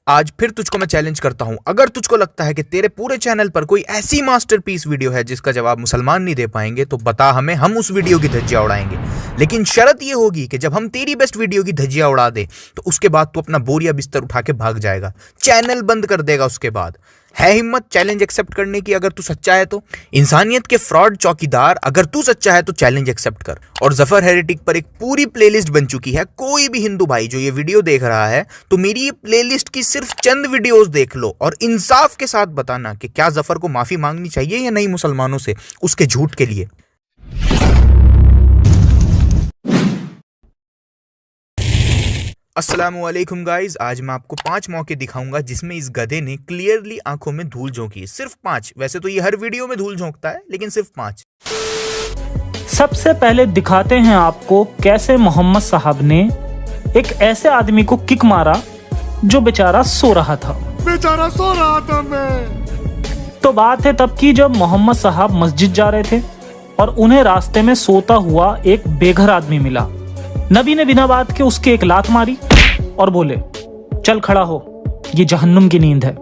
आज फिर तुझको मैं चैलेंज करता हूं, अगर तुझको लगता है कि तेरे पूरे चैनल पर कोई ऐसी मास्टरपीस वीडियो है जिसका जवाब मुसलमान नहीं दे पाएंगे तो बता हमें, हम उस वीडियो की धज्जियां उड़ाएंगे। लेकिन शर्त यह होगी कि जब हम तेरी बेस्ट वीडियो की धज्जियां उड़ा दे तो उसके बाद तू अपना बोरिया बिस्तर उठा के भाग जाएगा, चैनल बंद कर देगा। उसके बाद है हिम्मत चैलेंज एक्सेप्ट करने की? अगर तू सच्चा है तो इंसानियत के फ्रॉड चौकीदार, अगर तू सच्चा है तो चैलेंज एक्सेप्ट कर। और जफर हेरेटिक पर एक पूरी प्लेलिस्ट बन चुकी है। कोई भी हिंदू भाई जो ये वीडियो देख रहा है तो मेरी ये प्लेलिस्ट की सिर्फ चंद वीडियोस देख लो और इंसाफ के साथ बताना कि क्या जफर को माफी मांगनी चाहिए या नहीं मुसलमानों से उसके झूठ के लिए। अस्सलामुअलैकुम गाइज, आज मैं आपको 5 मौके दिखाऊंगा जिसमें इस गधे ने क्लियरली आंखों में धूल झोंकी। सिर्फ 5, वैसे तो ये हर वीडियो में धूल झोंकता है लेकिन सिर्फ 5। सबसे पहले दिखाते हैं आपको कैसे मोहम्मद साहब ने एक ऐसे आदमी को किक मारा जो बेचारा सो रहा था। मैं तो बात है तब की जब मोहम्मद साहब मस्जिद जा रहे थे और उन्हें रास्ते में सोता हुआ एक बेघर आदमी मिला। नबी ने बिना बात के उसके एक लात मारी और बोले, चल खड़ा हो, ये जहन्नुम की नींद है।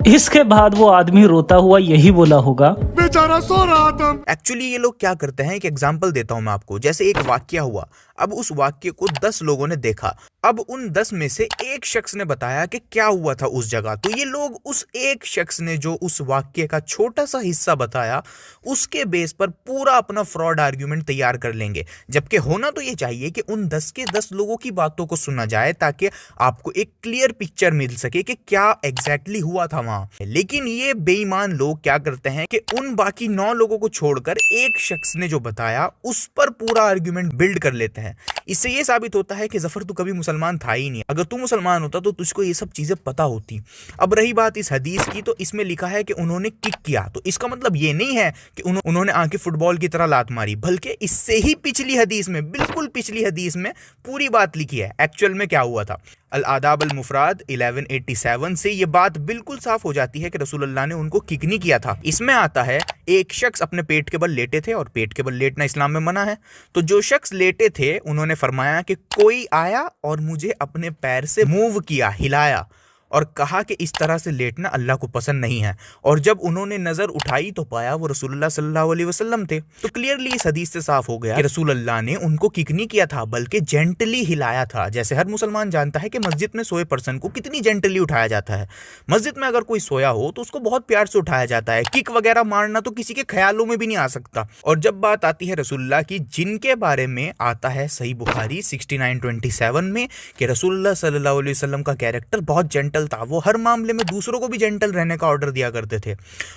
इसके बाद वो आदमी रोता हुआ यही बोला होगा, बेचारा सो रहा था। एक्चुअली ये लोग क्या करते हैं, एक एग्जांपल देता हूं मैं आपको। जैसे एक वाक्या हुआ, अब उस वाक्य को 10 लोगों ने देखा। अब उन 10 में से एक शख्स ने बताया कि क्या हुआ था उस जगह, तो ये लोग उस एक शख्स ने जो उस वाक्य का छोटा सा हिस्सा बताया उसके बेस पर पूरा अपना फ्रॉड आर्ग्यूमेंट तैयार कर लेंगे। जबकि होना तो ये चाहिए कि उन 10 के 10 लोगों की बातों को सुना जाए ताकि आपको एक क्लियर पिक्चर मिल सके कि क्या एग्जैक्टली हुआ था वहां। लेकिन ये बेईमान लोग क्या करते हैं कि उन बाकी 9 लोगों को छोड़कर एक शख्स ने जो बताया उस पर पूरा आर्ग्यूमेंट बिल्ड कर लेते हैं। इससे ये साबित होता है कि जफर तू कभी मुसलमान था ही नहीं। अगर तू मुसलमान होता तो तुझको ये सब चीजें पता होती। अब रही बात इस हदीस की, तो इसमें लिखा है कि उन्होंने किक किया, तो इसका मतलब ये नहीं है कि उन्होंने आंखें फुटबॉल की तरह लात मारी, बल्कि इससे ही पिछली हदीस में, बिल्कुल पिछली हदीस में पूरी बात लिखी है एक्चुअल में क्या हुआ था। अल आदाब अल मुफराद 1187 से ये बात बिल्कुल साफ हो जाती है कि रसूलुल्लाह ने उनको किक नहीं किया था। इसमें आता है एक शख्स अपने पेट के बल लेटे थे और पेट के बल लेटना इस्लाम में मना है। तो जो शख्स लेटे थे उन्होंने फरमाया कि कोई आया और मुझे अपने पैर से मूव किया, हिलाया और कहा कि इस तरह से लेटना अल्लाह को पसंद नहीं है। और जब उन्होंने नजर उठाई तो पाया वो रसूलुल्लाह सल्लल्लाहु अलैहि वसल्लम थे। तो क्लियरली इस हदीस से साफ हो गया कि रसूलुल्लाह ने उनको किक नहीं किया था बल्कि जेंटली हिलाया था। जैसे हर मुसलमान जानता है कि मस्जिद में सोए पर्सन को कितनी जेंटली उठाया जाता है। मस्जिद में अगर कोई सोया हो तो उसको बहुत प्यार से उठाया जाता है। किक वगैरह मारना तो किसी के ख्यालों में भी नहीं आ सकता। और जब बात आती है रसूलुल्लाह की, जिनके बारे में आता है सही बुखारी 6927 में कि रसूलुल्लाह सल्लल्लाहु अलैहि वसल्लम का कैरेक्टर बहुत जेंटल था, वो हर मामले में दूसरों को भी जेंटल रहने का ऑर्डर दिया करते थे।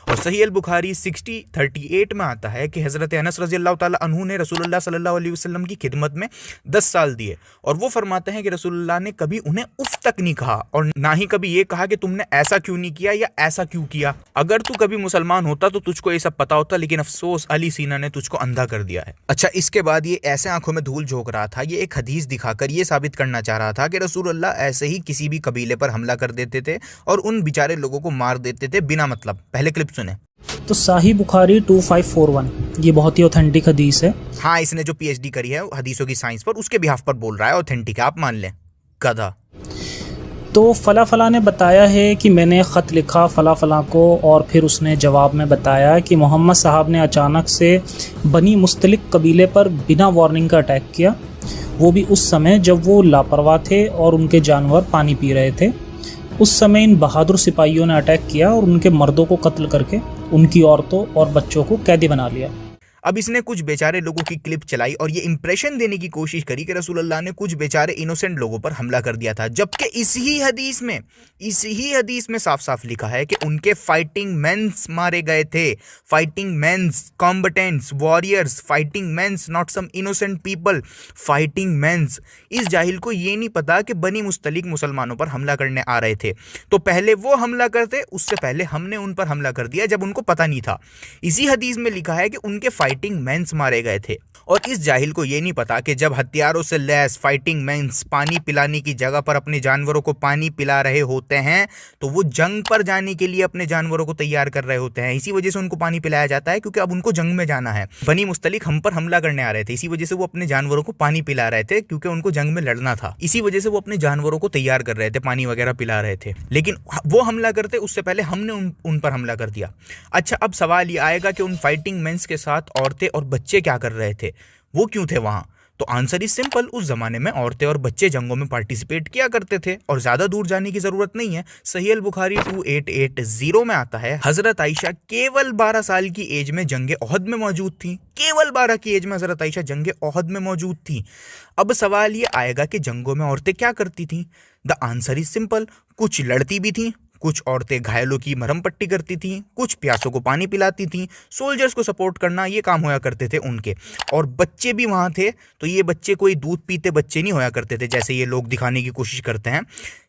और सही अल बुखारी 6038 में आता है कि हजरत अनस रजी अल्लाह ताला अन्हु ने रसूलुल्लाह सल्लल्लाहु अलैहि वसल्लम की खिदमत में 10 साल दिए और वो फरमाते हैं कि रसूलुल्लाह ने कभी उन्हें उफ तक नहीं कहा और ना ही कभी ये कहा कि तुमने ऐसा क्यों नहीं किया या ऐसा क्यों किया। अगर तू कभी मुसलमान होता तो तुझको ये सब पता होता, लेकिन अफसोस अली सीना ने तुझको अंधा कर दिया है। अच्छा, इसके बाद ये ऐसे आंखों में धूल झोंक रहा था, ये एक हदीस दिखाकर ये साबित करना चाह रहा था कि रसूलुल्लाह ऐसे ही किसी भी कबीले पर हमला कर देते थे और उन बेचारे लोगों को मार देते थे बिना मतलब। पहले क्लिप सुने। तो साही बुखारी 2541 ये बहुत ही ऑथेंटिक हदीस है। हाँ, इसने जो पीएचडी करी है हदीसों की साइंस पर, उसके बिहाफ पर बोल रहा है, ऑथेंटिक है, आप मान लें। गधा। तो फला फला ने बताया है कि मैंने ख़त लिखा फला फला को और फिर उसने जवाब में बताया कि मोहम्मद साहब ने अचानक से बनी मुस्तलिक कबीले पर बिना वार्निंग का अटैक किया, वो भी उस समय जब वो लापरवाह थे और उनके जानवर पानी पी रहे थे। उस समय इन बहादुर सिपाहियों ने अटैक किया और उनके मर्दों को कत्ल करके उनकी औरतों और बच्चों को कैदी बना लिया। अब इसने कुछ बेचारे लोगों की क्लिप चलाई और ये इंप्रेशन देने की कोशिश करी कि रसूलुल्लाह ने कुछ बेचारे इनोसेंट लोगों पर हमला कर दिया था, जबकि इसी हदीस में साफ साफ लिखा है कि उनके फाइटिंग मेंस मारे गए थे। Fighting mens, combatants, warriors, fighting mens, not some innocent people, fighting mens. इस जाहिल को ये नहीं पता कि बनी मुस्तलिक मुसलमानों पर हमला करने आ रहे थे, तो पहले वो हमला करते, उससे पहले हमने उन पर हमला कर दिया जब उनको पता नहीं था। इसी हदीस में लिखा है कि उनके फाइटिंग फाइटिंग मेंस मारे गए थे। और इस जाहिल को ये नहीं पता कि जब हथियारों से लैस फाइटिंग मेंस पानी पिलाने की जगह पर अपने जानवरों को पानी पिला रहे होते हैं तो वो जंग पर जाने के लिए अपने जानवरों को तैयार कर रहे होते हैं। इसी वजह से उनको पानी पिलाया जाता है क्योंकि अब उनको जंग में जाना है। बनी मुस्तलिक हम पर हमला करने आ रहे थे, इसी वजह से वो अपने जानवरों को पानी पिला रहे थे क्योंकि उनको जंग में लड़ना था। इसी वजह से वो अपने जानवरों को तैयार कर रहे थे, पानी वगैरह पिला रहे थे। लेकिन वो हमला करते उससे पहले हमने उन पर हमला कर दिया। अच्छा, अब सवाल ये आएगा कि उन फाइटिंग मेंस के साथ औरतें और बच्चे क्या कर रहे थे, वो क्यों थे वहां? तो आंसर इज सिंपल, उस जमाने में औरतें और बच्चे जंगों में पार्टिसिपेट किया करते थे और ज्यादा दूर जाने की जरूरत नहीं है। सही अल बुखारी 2880 में आता है, हजरत आयशा केवल 12 साल की एज में जंगे ओहद में मौजूद थी। केवल 12 की एज में हजरत आयशा जंगे ओहद में मौजूद थी। अब सवाल ये आएगा कि जंगों में औरतें क्या करती थी? द आंसर इज सिंपल, कुछ लड़ती भी थी, कुछ औरतें घायलों की मरहम पट्टी करती थीं, कुछ प्यासों को पानी पिलाती थीं, सोल्जर्स को सपोर्ट करना ये काम होया करते थे उनके। और बच्चे भी वहाँ थे, तो ये बच्चे कोई दूध पीते बच्चे नहीं होया करते थे जैसे ये लोग दिखाने की कोशिश करते हैं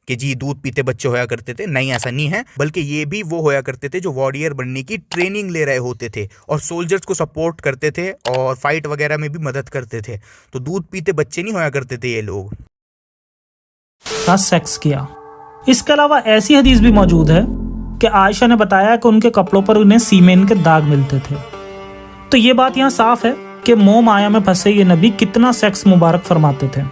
कि जी दूध पीते बच्चे होया करते थे। नहीं, ऐसा नहीं है, बल्कि ये भी वो होया करते थे जो वॉरियर बनने की ट्रेनिंग ले रहे होते थे और सोल्जर्स को सपोर्ट करते थे और फाइट वगैरह में भी मदद करते थे। तो दूध पीते बच्चे नहीं होया करते थे ये लोग। सेक्स किया। इसके अलावा ऐसी हदीस भी मौजूद है कि आयशा ने बताया कि उनके कपड़ों पर उन्हें सीमेन के दाग मिलते थे। तो ये बात यहाँ साफ है कि मोह माया में फंसे ये नबी कितना सेक्स मुबारक फरमाते थे।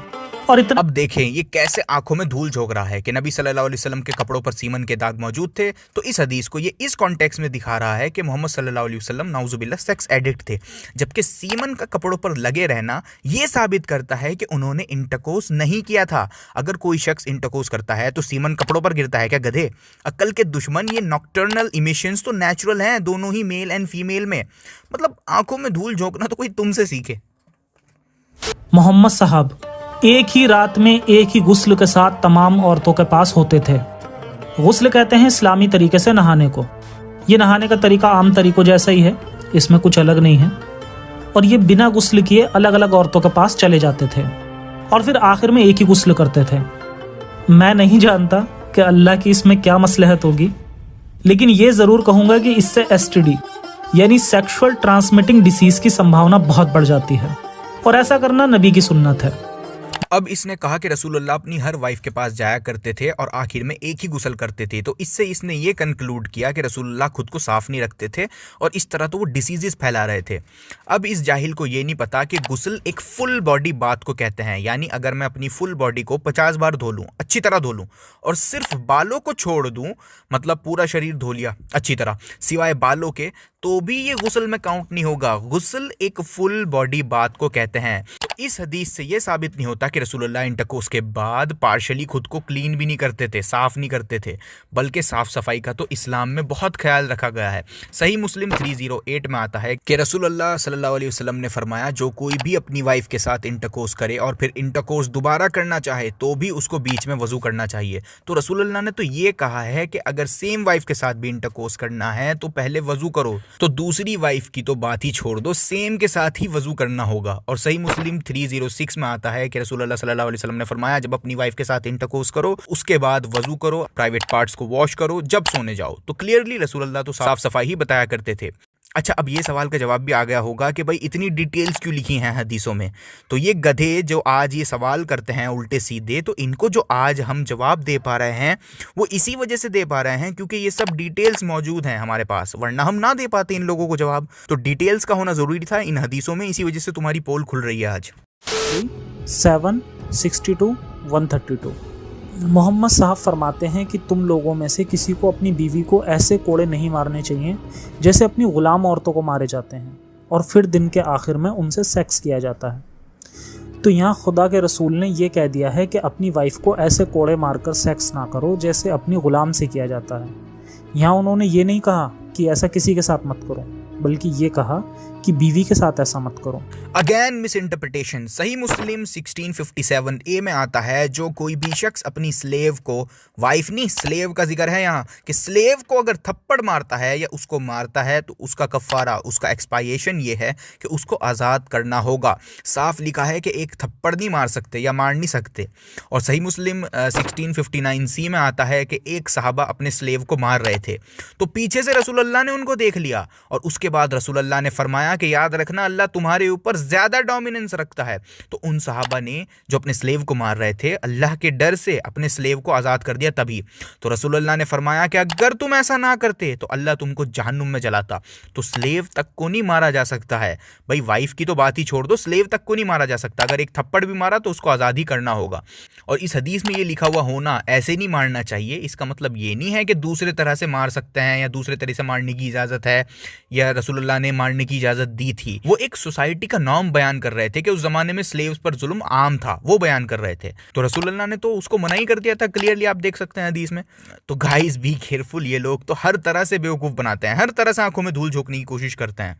और इतना अब देखें ये कैसे आंखों में धूल झोंक रहा है कि नबी सल्लल्लाहु अलैहि वसल्लम के कपड़ों पर सीमन के दाग मौजूद थे। तो इस हदीस को ये इस कॉन्टेक्स्ट में दिखा रहा है कि मोहम्मद सल्लल्लाहु अलैहि वसल्लम नाउजुबिल्लाह सेक्स एडिक्ट थे, जबकि सीमन का कपड़ों पर लगे रहना ये साबित करता है कि उन्होंने इंटरकोर्स नहीं किया था। अगर कोई शख्स इंटरकोर्स करता है तो सीमन कपड़ों पर गिरता है क्या गधे? अक्ल के दुश्मन, ये नॉक्टर्नल इमिशंस तो नेचुरल हैं दोनों ही मेल एंड फीमेल में। मतलब आंखों में धूल झोंकना तो कोई तुमसे सीखे। मोहम्मद साहब एक ही रात में एक ही गुस्ल के साथ तमाम औरतों के पास होते थे। गुस्ल कहते हैं इस्लामी तरीके से नहाने को। ये नहाने का तरीका आम तरीकों जैसा ही है, इसमें कुछ अलग नहीं है। और ये बिना गुस्ल किए अलग अलग औरतों के पास चले जाते थे और फिर आखिर में एक ही गुस्ल करते थे। मैं नहीं जानता कि अल्लाह की इसमें क्या मसलहत होगी, लेकिन ये ज़रूर कहूँगा कि इससे STD यानी सेक्सुअल ट्रांसमिटिंग डिसीज़ की संभावना बहुत बढ़ जाती है और ऐसा करना नबी की सुन्नत है। अब इसने कहा कि रसूलुल्लाह अपनी हर वाइफ के पास जाया करते थे और आखिर में एक ही गुस्ल करते थे। तो इससे इसने ये कंक्लूड किया कि रसूलुल्लाह खुद को साफ नहीं रखते थे और इस तरह तो वो डिसीजेस फैला रहे थे। अब इस जाहिल को ये नहीं पता कि गुस्ल एक फुल बॉडी बात को कहते हैं, यानी अगर मैं अपनी फुल बॉडी को 50 बार धो लूँ, अच्छी तरह धो लूँ और सिर्फ बालों को छोड़ दूँ, मतलब पूरा शरीर धो लिया अच्छी तरह सिवाय बालों के, तो भी ये गुस्ल में काउंट नहीं होगा। गुस्ल एक फुल बॉडी बात को कहते हैं। तो इस हदीस से ये साबित नहीं होता कि रसूलुल्लाह इंटरकोर्स के बाद पार्शली खुद को क्लीन भी नहीं करते थे, साफ नहीं करते थे, बल्कि साफ सफाई का तो इस्लाम में बहुत ख्याल रखा गया है। सही मुस्लिम 308 में आता है कि रसूलुल्लाह सल्लल्लाहु अलैहि वसल्लम ने फरमाया, जो कोई भी अपनी वाइफ के साथ इंटरकोर्स करे और फिर इंटरकोर्स दोबारा करना चाहे तो भी उसको बीच में वजू करना चाहिए। तो रसूलुल्लाह ने तो ये कहा है कि अगर सेम वाइफ के साथ भी इंटरकोर्स करना है तो पहले वजू करो, तो दूसरी वाइफ की तो बात ही छोड़ दो, सेम के साथ ही वजू करना होगा। और सही मुस्लिम 306 में आता है कि रसूलुल्लाह सल्लल्लाहु अलैहि वसल्लम ने फरमाया, जब अपनी वाइफ के साथ इंटरकोर्स करो उसके बाद वजू करो, प्राइवेट पार्ट्स को वॉश करो, जब सोने जाओ। तो क्लियरली रसूलुल्लाह तो साफ सफाई ही बताया करते थे। अच्छा, अब ये सवाल का जवाब भी आ गया होगा कि भाई इतनी डिटेल्स क्यों लिखी हैं हदीसों में। तो ये गधे जो आज ये सवाल करते हैं उल्टे सीधे, तो इनको जो आज हम जवाब दे पा रहे हैं वो इसी वजह से दे पा रहे हैं क्योंकि ये सब डिटेल्स मौजूद हैं हमारे पास, वरना हम ना दे पाते इन लोगों को जवाब। तो डिटेल्स का होना ज़रूरी था इन हदीसों में, इसी वजह से तुम्हारी पोल खुल रही है आज। 762 132 मोहम्मद साहब फरमाते हैं कि तुम लोगों में से किसी को अपनी बीवी को ऐसे कोड़े नहीं मारने चाहिए जैसे अपनी ग़ुलाम औरतों को मारे जाते हैं और फिर दिन के आखिर में उनसे सेक्स किया जाता है। तो यहाँ खुदा के रसूल ने यह कह दिया है कि अपनी वाइफ को ऐसे कोड़े मारकर सेक्स ना करो जैसे अपनी ग़ुलाम से किया जाता है। यहाँ उन्होंने ये नहीं कहा कि ऐसा किसी के साथ मत करो, बल्कि ये कहा कि बीवी के साथ ऐसा मत करो। Again miss interpretation. सही मुस्लिम 1657A में आता है, जो कोई भी शख्स अपनी स्लेव को, वाइफ नहीं स्लेव का जिक्र है यहाँ, कि स्लेव को अगर थप्पड़ मारता है या उसको मारता है तो उसका कफ़ारा, उसका एक्सपायेशन ये है कि उसको आज़ाद करना होगा। साफ लिखा है कि एक थप्पड़ नहीं मार सकते या मार नहीं सकते। और सही मुस्लिम 1659C में आता है कि एक सहाबा अपने स्लेव को मार रहे थे तो पीछे से रसूलुल्लाह ने उनको देख लिया और उसके बाद रसूलुल्लाह ने फरमाया कि याद रखना अल्लाह तुम्हारे ऊपर ज्यादा डोमिनेंस रखता है। तो उन सहाबा ने जो अपने स्लेव को मार रहे थे, अल्लाह के डर से अपने स्लेव को आजाद कर दिया तभी। तो रसूलुल्लाह ने फरमाया कि अगर तुम ऐसा ना करते तो अल्लाह तुमको जहन्नुम में जलाता। तो स्लेव तक को नहीं मारा जा सकता है भाई, वाइफ की तो बात ही छोड़ दो, स्लेव तक को नहीं मारा जा सकता। अगर एक थप्पड़ भी मारा तो उसको आजाद ही करना होगा। और इस हदीस में ये लिखा हुआ होना ऐसे नहीं मारना चाहिए, इसका मतलब ये नहीं है कि दूसरे तरह से मार सकते हैं या दूसरे तरह से मारने की इजाजत है या रसूलुल्लाह ने मारने की इजाजत दी थी। वो एक सोसाइटी का नॉर्म बयान कर रहे थे कि उस जमाने में स्लेव्स पर जुल्म आम था, वो बयान कर रहे थे। तो रसूलुल्लाह ने तो उसको मना ही कर दिया था क्लियरली, आप देख सकते हैं हदीस में। तो गाइस बी केयरफुल, ये लोग तो हर तरह से बेवकूफ बनाते हैं, हर तरह से आंखों में धूल झोंकने की कोशिश करते हैं।